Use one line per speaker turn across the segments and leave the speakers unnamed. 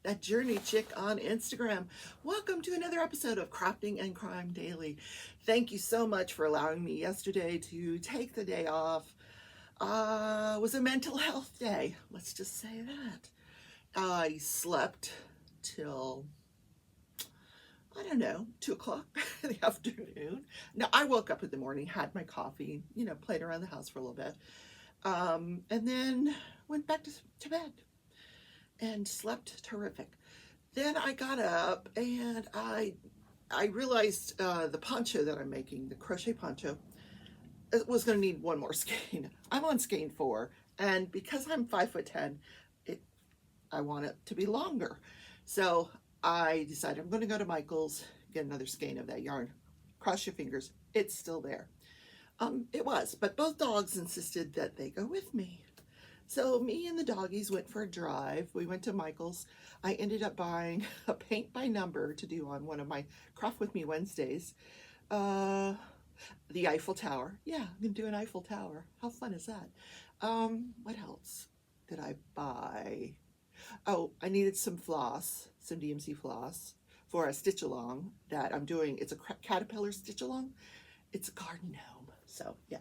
that journey chick on Instagram. Welcome to another episode of Crafting and Crime Daily. Thank you so much for allowing me yesterday to take the day off. It was a mental health day, let's just say that. I slept till, I don't know, 2 o'clock in the afternoon. Now, I woke up in the morning, had my coffee, played around the house for a little bit, and then went back to bed and slept terrific. Then I got up and I realized the poncho that I'm making, the crochet poncho, was going to need one more skein. I'm on skein 4, and because I'm 5'10", I want it to be longer. So I decided I'm going to go to Michael's, get another skein of that yarn. Cross your fingers, it's still there. It was, but both dogs insisted that they go with me. So me and the doggies went for a drive. We went to Michael's. I ended up buying a paint by number to do on one of my Craft With Me Wednesdays. The Eiffel Tower. Yeah, I'm going to do an Eiffel Tower. How fun is that? What else did I buy? Oh, I needed some floss, some DMC floss for a stitch along that I'm doing. It's a caterpillar stitch along. It's a garden gnome. So yeah,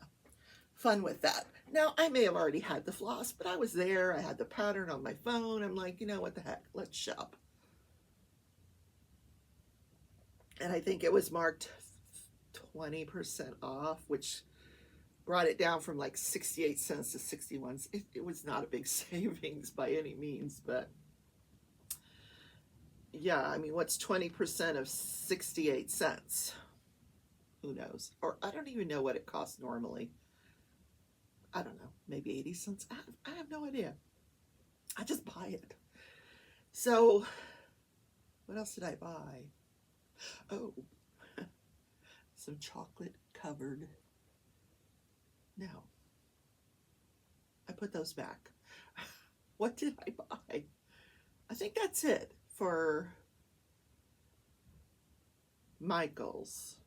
fun with that. Now, I may have already had the floss, but I was there. I had the pattern on my phone. I'm like, what the heck? Let's shop. And I think it was marked 20% off, which brought it down from like 68 cents to 61. It was not a big savings by any means, but yeah, I mean, what's 20% of 68 cents? Who knows? Or I don't even know what it costs normally. I don't know, maybe 80 cents. I have no idea. I just buy it. So what else did I buy? Oh, some chocolate covered. No, I put those back. What did I buy? I think that's it for Michael's.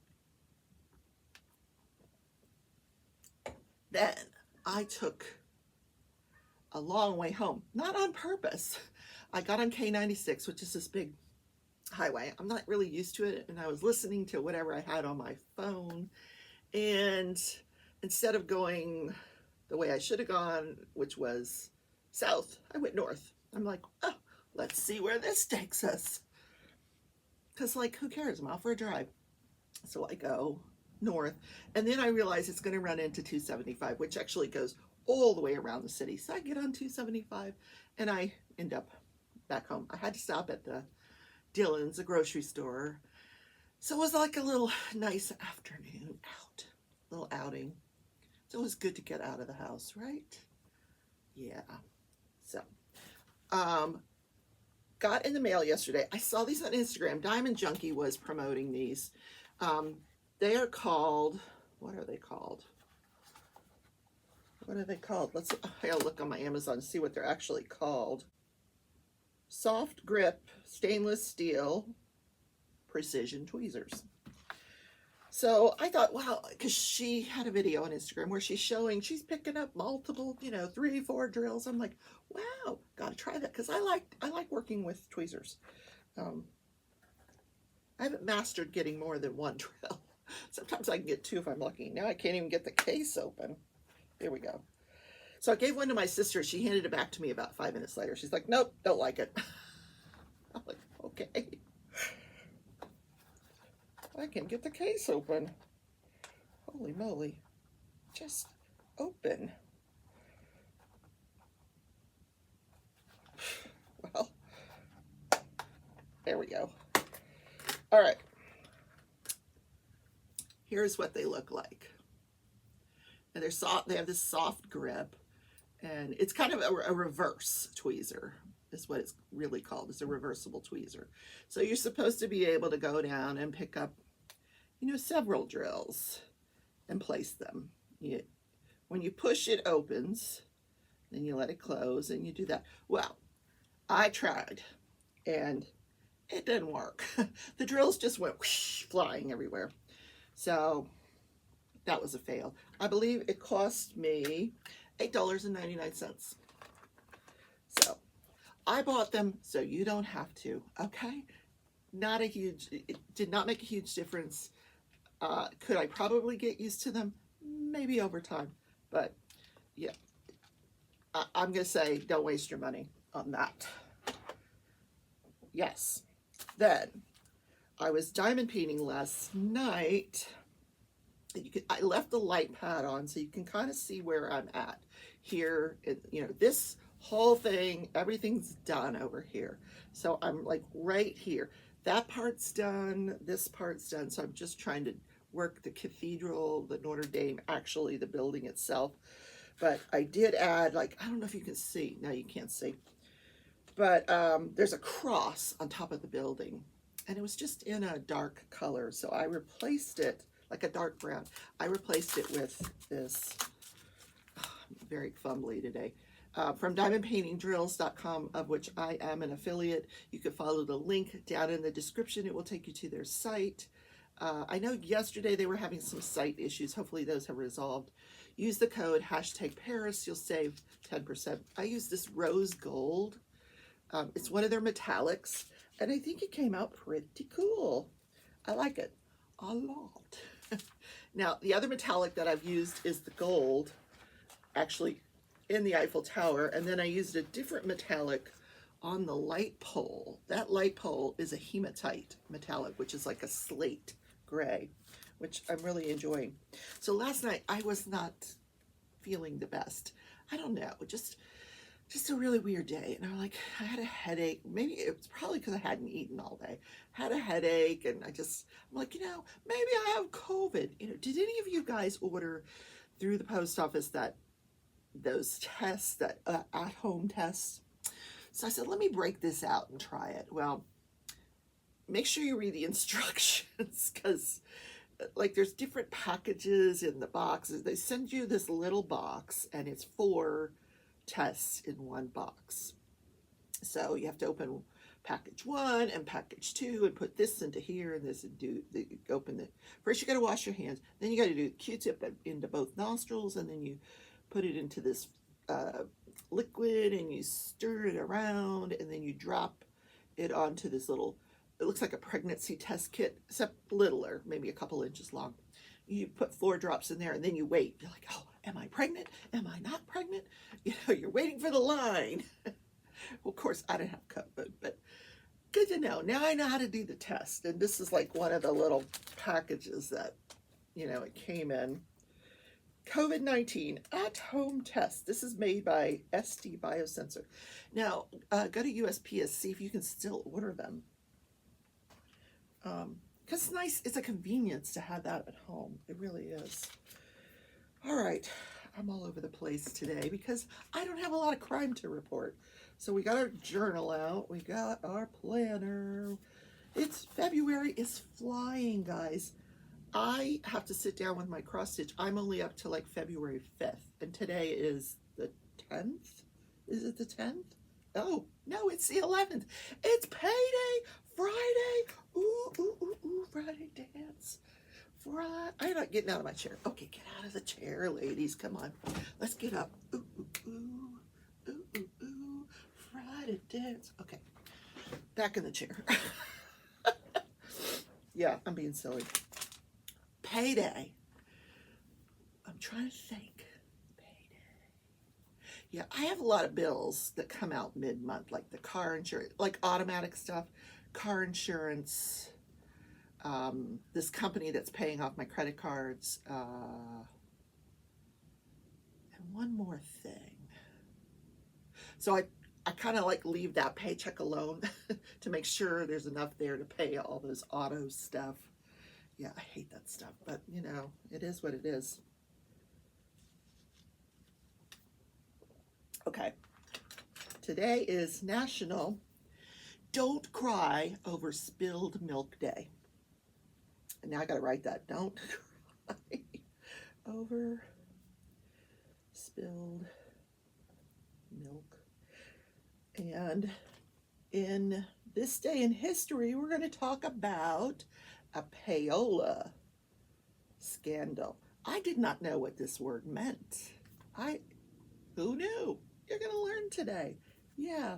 Then I took a long way home, not on purpose. I got on K96, which is this big highway. I'm not really used to it, and I was listening to whatever I had on my phone, and instead of going the way I should have gone, which was south, I went north. I'm like, oh, let's see where this takes us. Because, like, who cares? I'm out for a drive. So I go north, and then I realize it's going to run into 275, which actually goes all the way around the city. So I get on 275, and I end up back home. I had to stop at the Dillon's, a grocery store. So it was like a little nice afternoon out, little outing. It's always good to get out of the house, right? Yeah. So, got in the mail yesterday. I saw these on Instagram. Diamond Junkie was promoting these. They are called, what are they called? What are they called? I'll look on my Amazon and see what they're actually called. Soft grip stainless steel precision tweezers. So I thought, wow, because she had a video on Instagram where she's picking up multiple, 3, 4 drills. I'm like, wow, gotta try that, because I like working with tweezers. I haven't mastered getting more than 1 drill. Sometimes I can get 2 if I'm lucky. Now I can't even get the case open. Here we go. So I gave one to my sister. She handed it back to me about 5 minutes later. She's like, nope, don't like it. I'm like, okay. I can get the case open. Holy moly. Just open. Well, there we go. All right. Here's what they look like. And they're soft. They have this soft grip, and it's kind of a reverse tweezer is what it's really called. It's a reversible tweezer. So you're supposed to be able to go down and pick up, several drills and place them. When you push, it opens, then you let it close, and you do that. Well, I tried, and it didn't work. The drills just went whoosh, flying everywhere. So that was a fail. I believe it cost me $8.99. So I bought them so you don't have to, okay? Not a huge, it did not make a huge difference. Could I probably get used to them? Maybe over time. But yeah, I'm going to say don't waste your money on that. Yes. Then I was diamond painting last night. I left the light pad on so you can kind of see where I'm at here. This whole thing, everything's done over here. So I'm like right here. That part's done. This part's done. So I'm just trying to work the cathedral, the Notre Dame, actually the building itself. But I did add, like, I don't know if you can see. No, you can't see. But there's a cross on top of the building. And it was just in a dark color. So I replaced it, like a dark brown. I replaced it with this, I'm very fumbly today, from diamondpaintingdrills.com, of which I am an affiliate. You can follow the link down in the description. It will take you to their site. I know yesterday they were having some site issues. Hopefully those have resolved. Use the code #Paris. You'll save 10%. I use this rose gold. It's one of their metallics, and I think it came out pretty cool. I like it a lot. Now, the other metallic that I've used is the gold, actually in the Eiffel Tower, and then I used a different metallic on the light pole. That light pole is a hematite metallic, which is like a slate gray, which I'm really enjoying. So last night I was not feeling the best. I don't know, just a really weird day. And I had a headache. Maybe it was probably because I hadn't eaten all day. Had a headache, and I'm like, maybe I have COVID. Did any of you guys order through the post office those tests, that at-home tests? So I said, let me break this out and try it. Well, make sure you read the instructions, because there's different packages in the boxes. They send you this little box, and it's 4 tests in one box. So you have to open package 1 and package 2 and put this into here and this, and open it. First you got to wash your hands. Then you got to do Q-tip into both nostrils, and then you put it into this liquid, and you stir it around, and then you drop it onto this little, it looks like a pregnancy test kit, except littler, maybe a couple inches long. You put 4 drops in there, and then you wait. You're like, oh, am I pregnant? Am I not pregnant? You're waiting for the line. Well, of course, I didn't have COVID, but good to know. Now I know how to do the test. And this is like one of the little packages that, it came in. COVID-19 at-home test. This is made by SD Biosensor. Now, go to USPS, see if you can still order them. Because it's nice, it's a convenience to have that at home. It really is. All right, I'm all over the place today because I don't have a lot of crime to report. So we got our journal out, we got our planner. February is flying, guys. I have to sit down with my cross stitch. I'm only up to like February 5th, and today is the 10th. Is it the 10th? Oh, no, it's the 11th. It's payday, Friday. Ooh, ooh, ooh, ooh, Friday dance. I'm not getting out of my chair. Okay, get out of the chair, ladies. Come on. Let's get up. Ooh, ooh, ooh, ooh, ooh, ooh. Friday dance. Okay, back in the chair. Yeah, I'm being silly. Payday. I'm trying to think. Payday. Yeah, I have a lot of bills that come out mid-month, like the car insurance, like automatic stuff, car insurance, this company that's paying off my credit cards, and one more thing. So I kind of like leave that paycheck alone to make sure there's enough there to pay all those auto stuff. Yeah, I hate that stuff, but it is what it is. Okay, today is National Don't Cry Over Spilled Milk Day. And now I gotta write that. Don't cry over spilled milk. And in this day in history, we're going to talk about a payola scandal. I did not know what this word meant. Who knew? You're going to learn today. Yeah.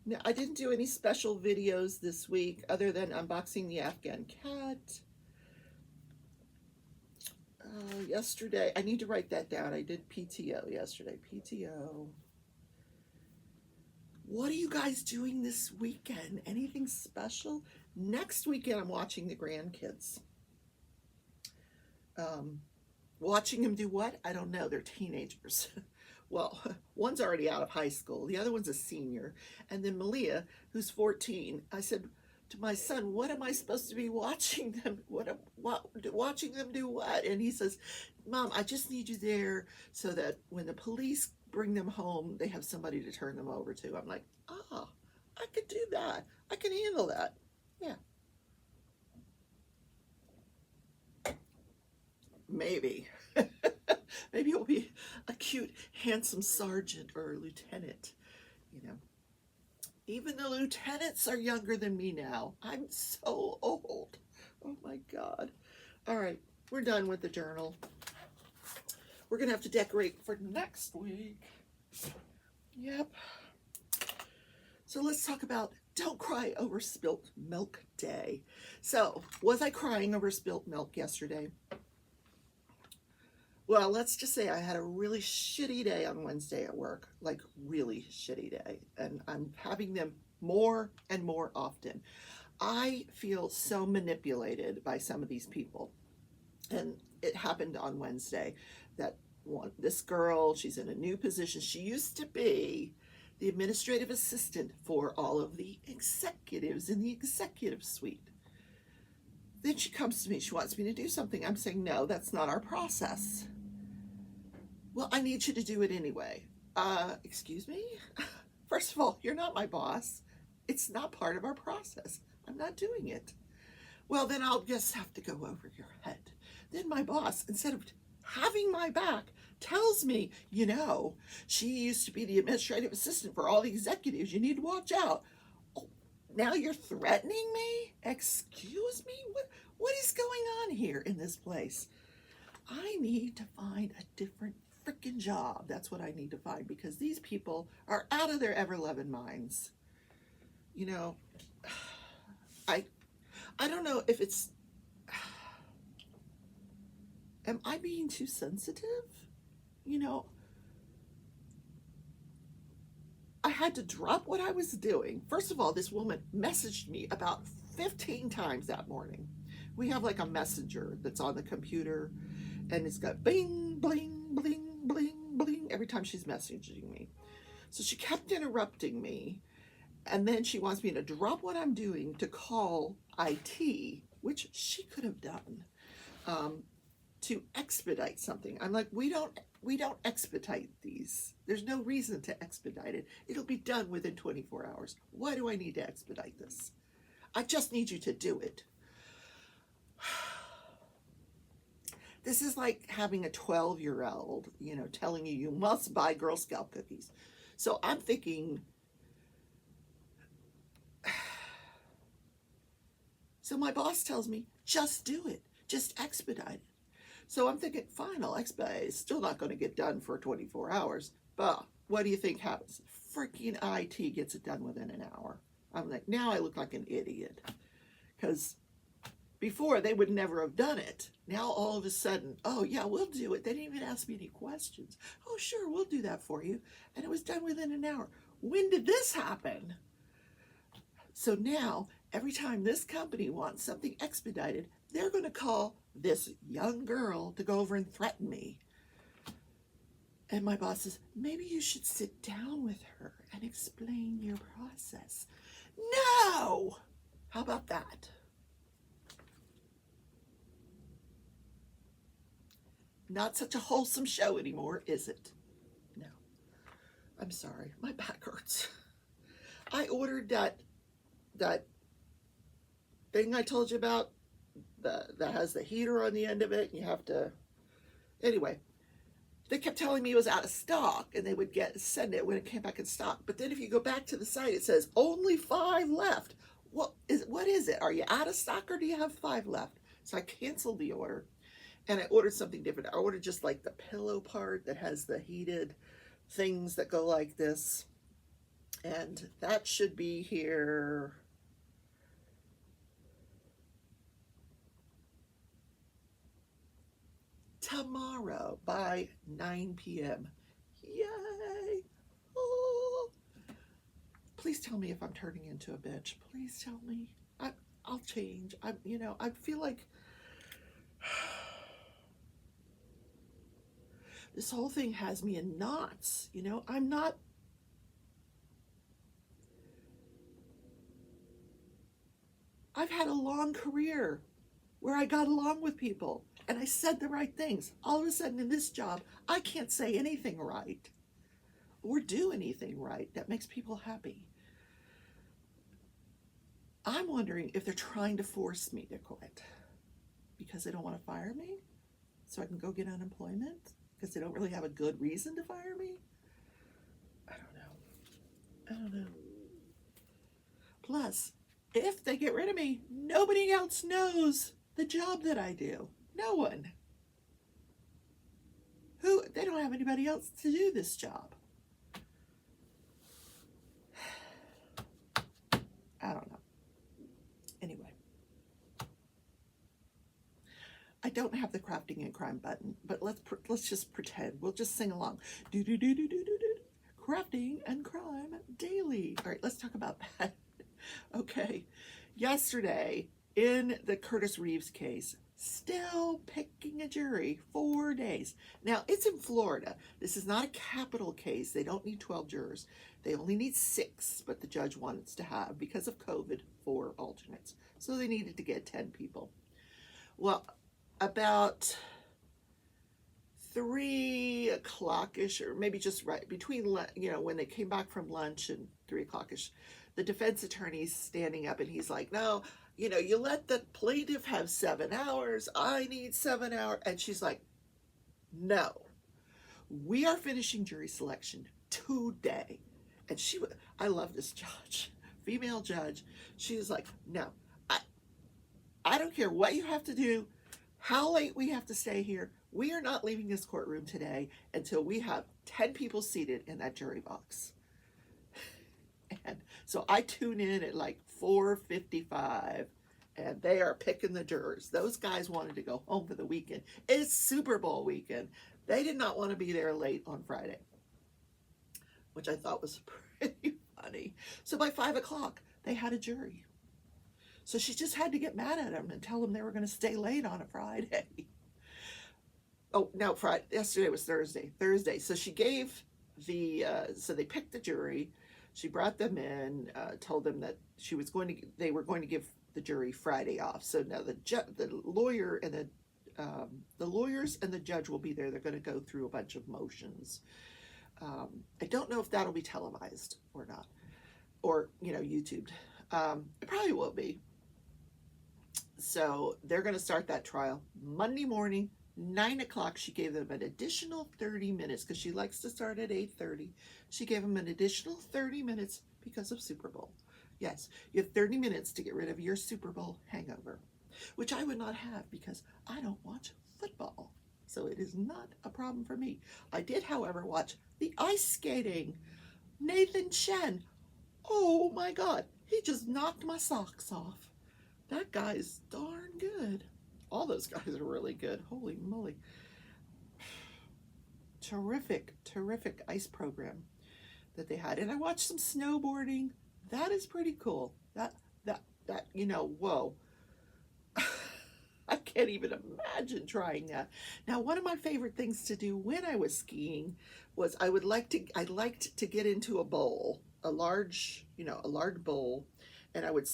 Now, I didn't do any special videos this week other than unboxing the Afghan cat. Yesterday, I need to write that down. I did PTO yesterday. PTO. What are you guys doing this weekend? Anything special? Next weekend, I'm watching the grandkids. Watching them do what? I don't know. They're teenagers. Well, one's already out of high school. The other one's a senior. And then Malia, who's 14, I said to my son, what am I supposed to be watching them? Watching them do what? And he says, Mom, I just need you there so that when the police bring them home, they have somebody to turn them over to. I'm like, I could do that. I can handle that. Yeah. Maybe. Maybe he'll be a cute, handsome sergeant or lieutenant, you know. Even the lieutenants are younger than me now. I'm so old. Oh my God. All right, we're done with the journal. We're going to have to decorate for next week. Yep. So let's talk about Don't Cry Over Spilt Milk Day. So, was I crying over spilt milk yesterday? Well, let's just say I had a really shitty day on Wednesday at work, like really shitty day, and I'm having them more and more often. I feel so manipulated by some of these people, and it happened on Wednesday that this girl, she's in a new position. She used to be the administrative assistant for all of the executives in the executive suite. Then she comes to me, she wants me to do something. I'm saying, no, that's not our process. Well, I need you to do it anyway. Excuse me? First of all, you're not my boss. It's not part of our process. I'm not doing it. Well, then I'll just have to go over your head. Then my boss, instead of having my back, tells me, you know, she used to be the administrative assistant for all the executives. You need to watch out. Oh, now you're threatening me? Excuse me? What is going on here in this place? I need to find a different freaking job. That's what I need to find, because these people are out of their ever-loving minds. You know, I don't know if it's, am I being too sensitive? You know, I had to drop what I was doing. First of all, this woman messaged me about 15 times that morning. We have like a messenger that's on the computer, and it's got bling, bling, bling, bling, bling every time she's messaging me. So she kept interrupting me, and then she wants me to drop what I'm doing to call IT, which she could have done, to expedite something. I'm like, we don't expedite these. There's no reason to expedite it. It'll be done within 24 hours. Why do I need to expedite this? I just need you to do it. This is like having a 12-year-old, you know, telling you must buy Girl Scout cookies. So I'm thinking, so my boss tells me, just do it. Just expedite it. So I'm thinking, fine, I'll expedite it. It's still not going to get done for 24 hours. But what do you think happens? Freaking IT gets it done within an hour. I'm like, now I look like an idiot. Because before, they would never have done it. Now, all of a sudden, oh, yeah, we'll do it. They didn't even ask me any questions. Oh, sure, we'll do that for you. And it was done within an hour. When did this happen? So now, every time this company wants something expedited, they're going to call this young girl to go over and threaten me. And my boss says, maybe you should sit down with her and explain your process. No! How about that? Not such a wholesome show anymore, is it? No. I'm sorry. My back hurts. I ordered that thing I told you about that has the heater on the end of it. You have to... Anyway, they kept telling me it was out of stock, and they would send it when it came back in stock. But then if you go back to the site, it says only 5 left. What is it? Are you out of stock, or do you have 5 left? So I canceled the order. And I ordered something different. I ordered just like the pillow part that has the heated things that go like this. And that should be here tomorrow by 9 p.m. Yay! Oh. Please tell me if I'm turning into a bitch. Please tell me. I'll change. I feel like this whole thing has me in knots. I've had a long career where I got along with people and I said the right things. All of a sudden in this job, I can't say anything right or do anything right that makes people happy. I'm wondering if they're trying to force me to quit because they don't want to fire me so I can go get unemployment because they don't really have a good reason to fire me. I don't know. Plus, if they get rid of me, nobody else knows the job that I do. No one. They don't have anybody else to do this job. I don't know. Anyway. I don't have the crafting and crime button, but let's just pretend. We'll just sing along. Do do do do do do do. Crafting and crime daily. All right, let's talk about that. Okay. Yesterday, in the Curtis Reeves case, still picking a jury, 4 days. Now, it's in Florida. This is not a capital case. They don't need 12 jurors. They only need 6, but the judge wants to have, because of COVID, 4 alternates. So they needed to get 10 people. Well, about 3 o'clock-ish, or maybe just right between, when they came back from lunch and 3 o'clock-ish, the defense attorney's standing up and he's like, no, you let the plaintiff have 7 hours. I need 7 hours. And she's like, no, we are finishing jury selection today. And I love this judge, female judge. She was like, no, I don't care what you have to do, how late we have to stay here. We are not leaving this courtroom today until we have 10 people seated in that jury box. And so I tune in at like 4:55 and they are picking the jurors. Those guys wanted to go home for the weekend. It's Super Bowl weekend. They did not want to be there late on Friday, which I thought was pretty funny. So by 5 o'clock, they had a jury. So she just had to get mad at them and tell them they were going to stay late on a Friday. Oh, no, Friday. Yesterday was Thursday. So she gave so they picked the jury. She brought them in, told them that they were going to give the jury Friday off. So now the lawyer and the lawyers and the judge will be there. They're going to go through a bunch of motions. I don't know if that'll be televised or not, or YouTubed. It probably will be. So they're going to start that trial Monday morning, 9 o'clock. She gave them an additional 30 minutes because she likes to start at 8:30. She gave them an additional 30 minutes because of Super Bowl. Yes, you have 30 minutes to get rid of your Super Bowl hangover, which I would not have because I don't watch football. So it is not a problem for me. I did, however, watch the ice skating. Nathan Chen. Oh my God, he just knocked my socks off. That guy's darn good. All those guys are really good. Holy moly. Terrific ice program that they had. And I watched some snowboarding. That is pretty cool. That, whoa. I can't even imagine trying that. Now, one of my favorite things to do when I was skiing was I liked to get into a bowl, a large bowl, and I would,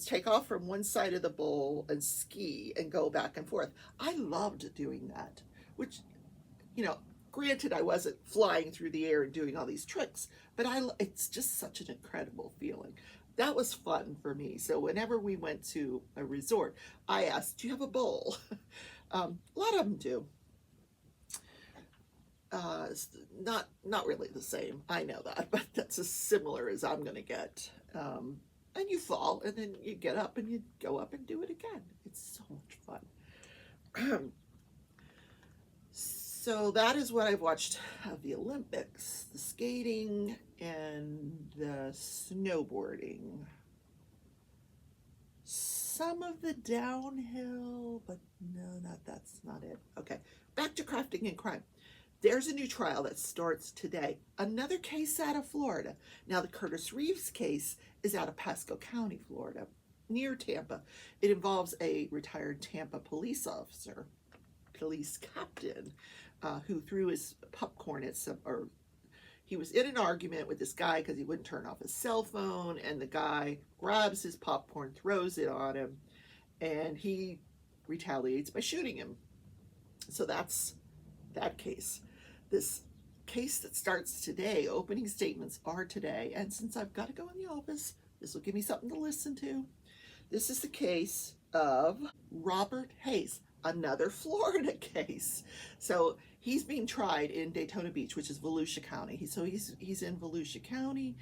take off from one side of the bowl and ski and go back and forth. I loved doing that, which, granted, I wasn't flying through the air and doing all these tricks, but it's just such an incredible feeling. That was fun for me. So whenever we went to a resort, I asked, do you have a bowl? A lot of them do. Not really the same. I know that, but that's as similar as I'm going to get. And you fall, and then you get up, and you go up and do it again. It's so much fun. So that is what I've watched of the Olympics, the skating, and the snowboarding. Some of the downhill, but no, that's not it. Okay, back to crafting and crime. There's a new trial that starts today. Another case out of Florida. Now, the Curtis Reeves case is out of Pasco County, Florida, near Tampa. It involves a retired Tampa police officer, police captain, who threw his popcorn at he was in an argument with this guy because he wouldn't turn off his cell phone, and the guy grabs his popcorn, throws it on him, and he retaliates by shooting him. So that's that case. This case that starts today, opening statements are today, and since I've got to go in the office, this will give me something to listen to. This is the case of Robert Hayes, another Florida case. So he's being tried in Daytona Beach, which is Volusia County. He's in Volusia County,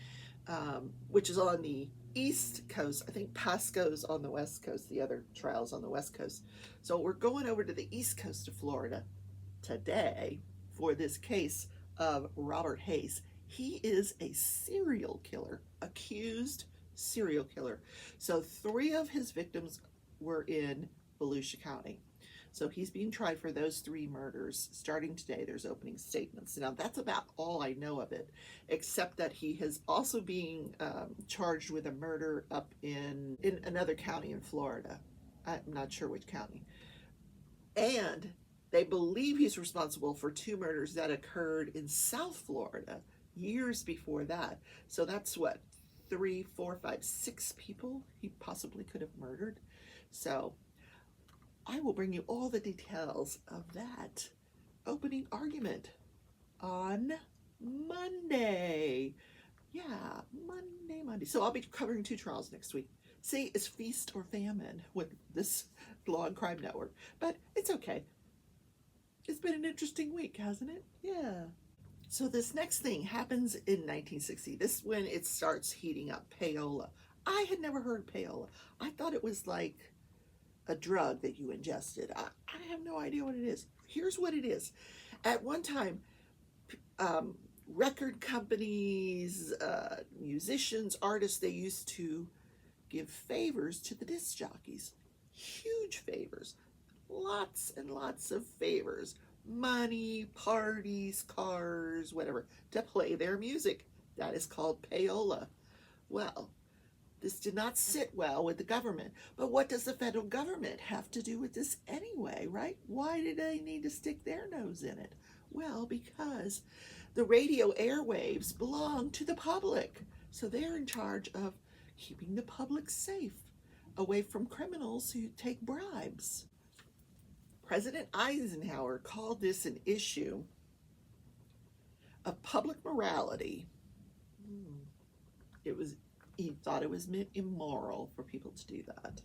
which is on the East Coast. I think Pasco's on the West Coast. The other trial's on the West Coast. So we're going over to the East Coast of Florida today for this case of Robert Hayes. He is a serial killer, accused serial killer. So 3 of his victims were in Volusia County. So he's being tried for those 3 murders. Starting today, there's opening statements. Now, that's about all I know of it, except that he is also being charged with a murder up in another county in Florida. I'm not sure which county. And they believe he's responsible for 2 murders that occurred in South Florida years before that. So that's what, 3, 4, 5, 6 people he possibly could have murdered. So I will bring you all the details of that opening argument on Monday. Yeah, Monday. So I'll be covering 2 trials next week. See, it's feast or famine with this Law and Crime Network, but it's okay. It's been an interesting week, hasn't it? Yeah. So this next thing happens in 1960. This is when it starts heating up, payola. I had never heard of payola. I thought it was like a drug that you ingested. I have no idea what it is. Here's what it is. At one time, record companies, musicians, artists, they used to give favors to the disc jockeys. Huge favors. Lots and lots of favors. Money, parties, cars, whatever, to play their music. That is called payola. Well, this did not sit well with the government. But what does the federal government have to do with this anyway, right? Why did they need to stick their nose in it? Well, because the radio airwaves belong to the public. So they're in charge of keeping the public safe, away from criminals who take bribes. President Eisenhower called this an issue of public morality. He thought it was immoral for people to do that.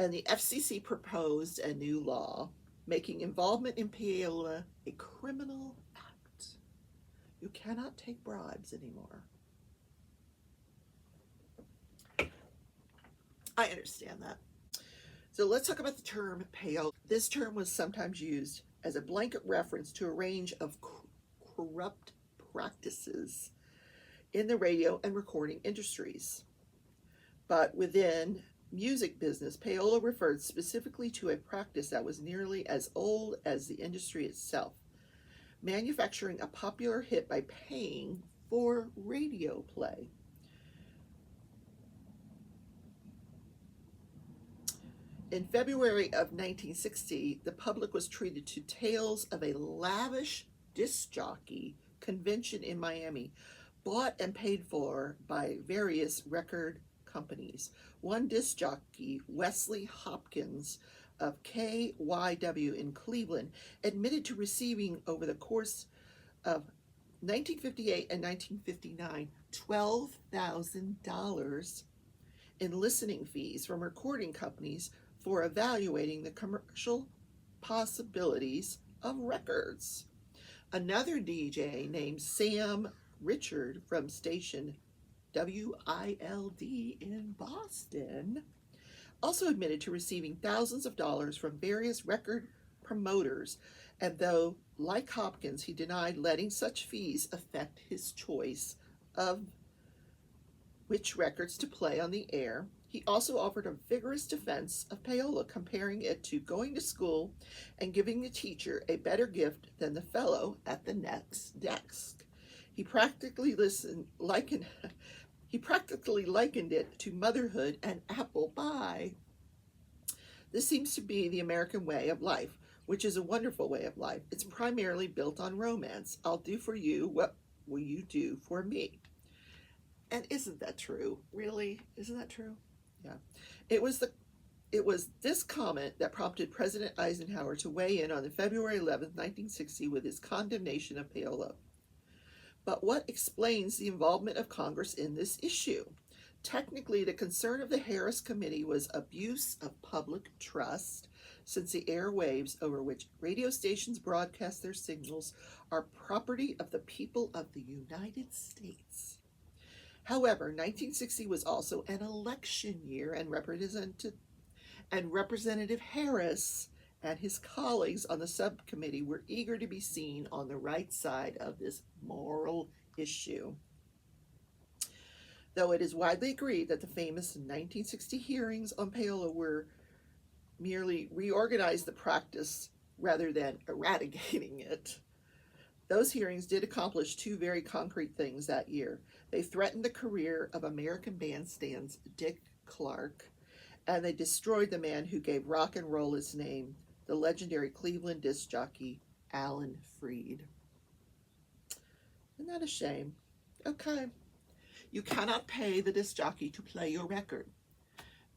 And the FCC proposed a new law making involvement in payola a criminal act. You cannot take bribes anymore. I understand that. So let's talk about the term payola. This term was sometimes used as a blanket reference to a range of corrupt practices in the radio and recording industries. But within music business, payola referred specifically to a practice that was nearly as old as the industry itself, manufacturing a popular hit by paying for radio play. In February of 1960, the public was treated to tales of a lavish disc jockey convention in Miami, bought and paid for by various record companies. One disc jockey, Wesley Hopkins of KYW in Cleveland, admitted to receiving over the course of 1958 and 1959 $12,000 in listening fees from recording companies for evaluating the commercial possibilities of records. Another DJ named Sam Richard from station WILD in Boston also admitted to receiving thousands of dollars from various record promoters, and though, like Hopkins, he denied letting such fees affect his choice of which records to play on the air. He also offered a vigorous defense of payola, comparing it to going to school and giving the teacher a better gift than the fellow at the next desk. He practically likened it to motherhood and apple pie. This seems to be the American way of life, which is a wonderful way of life. It's primarily built on romance. I'll do for you what will you do for me? And isn't that true? Really? Isn't that true? Yeah. It was this comment that prompted President Eisenhower to weigh in on February 11th, 1960 with his condemnation of payola. But what explains the involvement of Congress in this issue? Technically, the concern of the Harris Committee was abuse of public trust, since the airwaves over which radio stations broadcast their signals are property of the people of the United States. However, 1960 was also an election year, and Representative Harris and his colleagues on the subcommittee were eager to be seen on the right side of this moral issue. Though it is widely agreed that the famous 1960 hearings on payola were merely reorganized the practice rather than eradicating it, those hearings did accomplish two very concrete things that year. They threatened the career of American bandstands Dick Clark, and they destroyed the man who gave rock and roll its name, the legendary Cleveland disc jockey Alan Freed. Isn't that a shame? Okay. You cannot pay the disc jockey to play your record.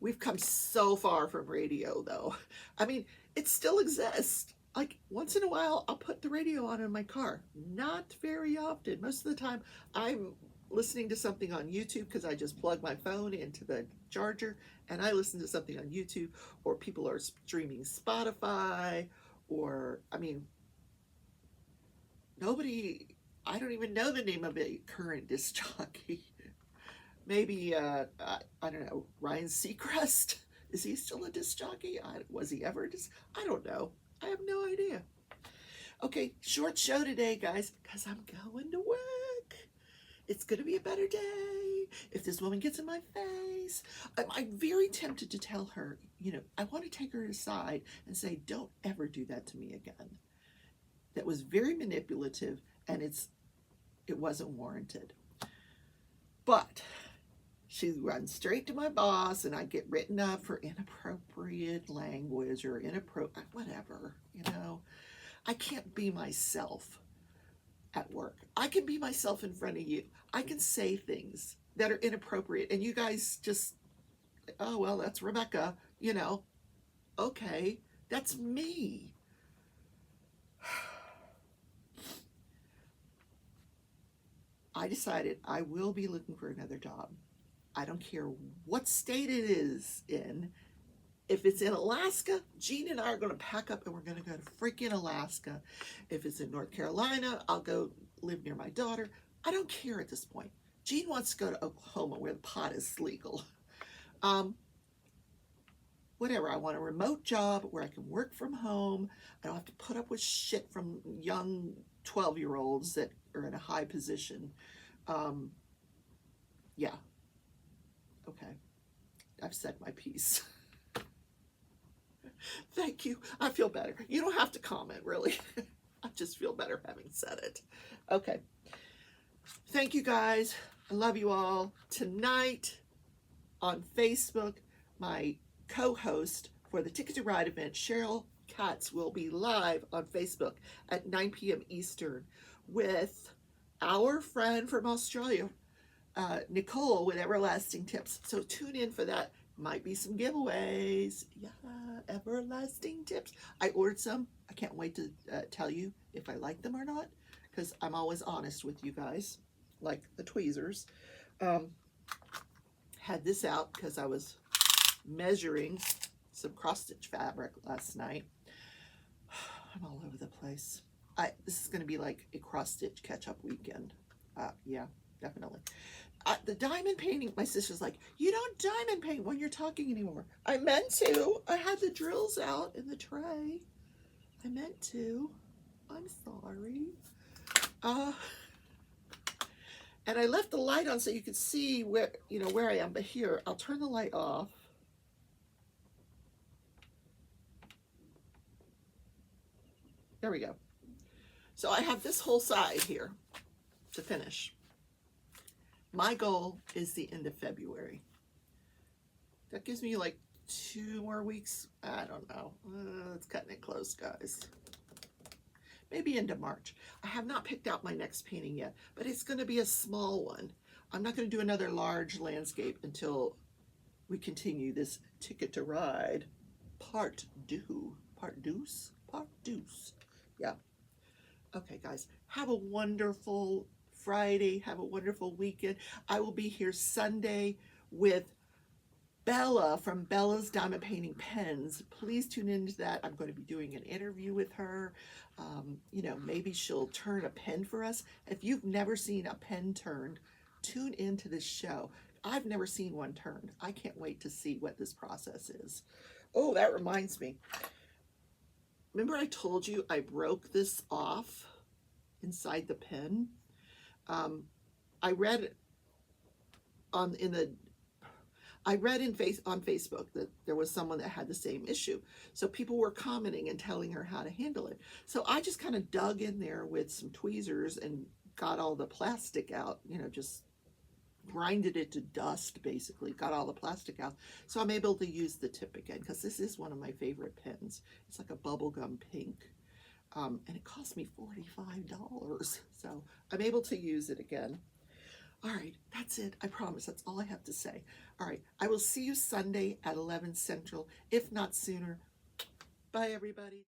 We've come so far from radio, though. I mean, it still exists. Like, once in a while, I'll put the radio on in my car. Not very often. Most of the time, I'm listening to something on YouTube because I just plug my phone into the charger and I listen to something on YouTube, or people are streaming Spotify, or, I mean, I don't even know the name of a current disc jockey. Maybe, I don't know, Ryan Seacrest? Is he still a disc jockey? Was he ever I don't know. I have no idea. Okay, short show today, guys, because I'm going to work. It's going to be a better day if this woman gets in my face. I'm very tempted to tell her, I want to take her aside and say, don't ever do that to me again. That was very manipulative, and it wasn't warranted. But she runs straight to my boss, and I get written up for inappropriate language or whatever, I can't be myself at work. I can be myself in front of you. I can say things that are inappropriate, and you guys just, oh, well, that's Rebecca, okay, that's me. I decided I will be looking for another job. I don't care what state it is in. If it's in Alaska, Jean and I are going to pack up and we're going to go to freaking Alaska. If it's in North Carolina, I'll go live near my daughter. I don't care at this point. Jean wants to go to Oklahoma where the pot is legal. Whatever. I want a remote job where I can work from home. I don't have to put up with shit from young 12-year-olds that are in a high position. Yeah. Okay. I've said my piece. Thank you. I feel better. You don't have to comment, really. I just feel better having said it. Okay. Thank you, guys. I love you all. Tonight on Facebook, my co-host for the Ticket to Ride event, Cheryl Katz, will be live on Facebook at 9 p.m. Eastern with our friend from Australia, Nicole, with Everlasting Tips. So tune in for that. Might be some giveaways. Yeah, Everlasting Tips. I ordered some. I can't wait to tell you if I like them or not, because I'm always honest with you guys, like the tweezers. Had this out because I was measuring some cross-stitch fabric last night. I'm all over the place. This is going to be like a cross-stitch catch-up weekend. Yeah, definitely. The diamond painting, my sister's like, you don't diamond paint when you're talking anymore. I meant to. I had the drills out in the tray. I meant to. I'm sorry. And I left the light on so you could see where, you know, where I am. But here, I'll turn the light off. There we go. So I have this whole side here to finish. My goal is the end of February. That gives me like 2 more weeks. I don't know. It's cutting it close, guys. Maybe into March. I have not picked out my next painting yet, but it's going to be a small one. I'm not going to do another large landscape until we continue this Ticket to Ride part deuce. Yeah. Okay, guys, have a wonderful Friday. Have a wonderful weekend. I will be here Sunday with Bella from Bella's Diamond Painting Pens. Please tune into that. I'm going to be doing an interview with her. You know, maybe she'll turn a pen for us. If you've never seen a pen turned, tune into this show. I've never seen one turned. I can't wait to see what this process is. Oh, that reminds me. Remember I told you I broke this off inside the pen? I read on Facebook that there was someone that had the same issue. So people were commenting and telling her how to handle it. So I just kind of dug in there with some tweezers and got all the plastic out, you know, just grinded it to dust, basically, got all the plastic out. So I'm able to use the tip again, because this is one of my favorite pens. It's like a bubblegum pink. And it cost me $45. So I'm able to use it again. All right, that's it. I promise. That's all I have to say. All right, I will see you Sunday at 11 Central, if not sooner. Bye, everybody.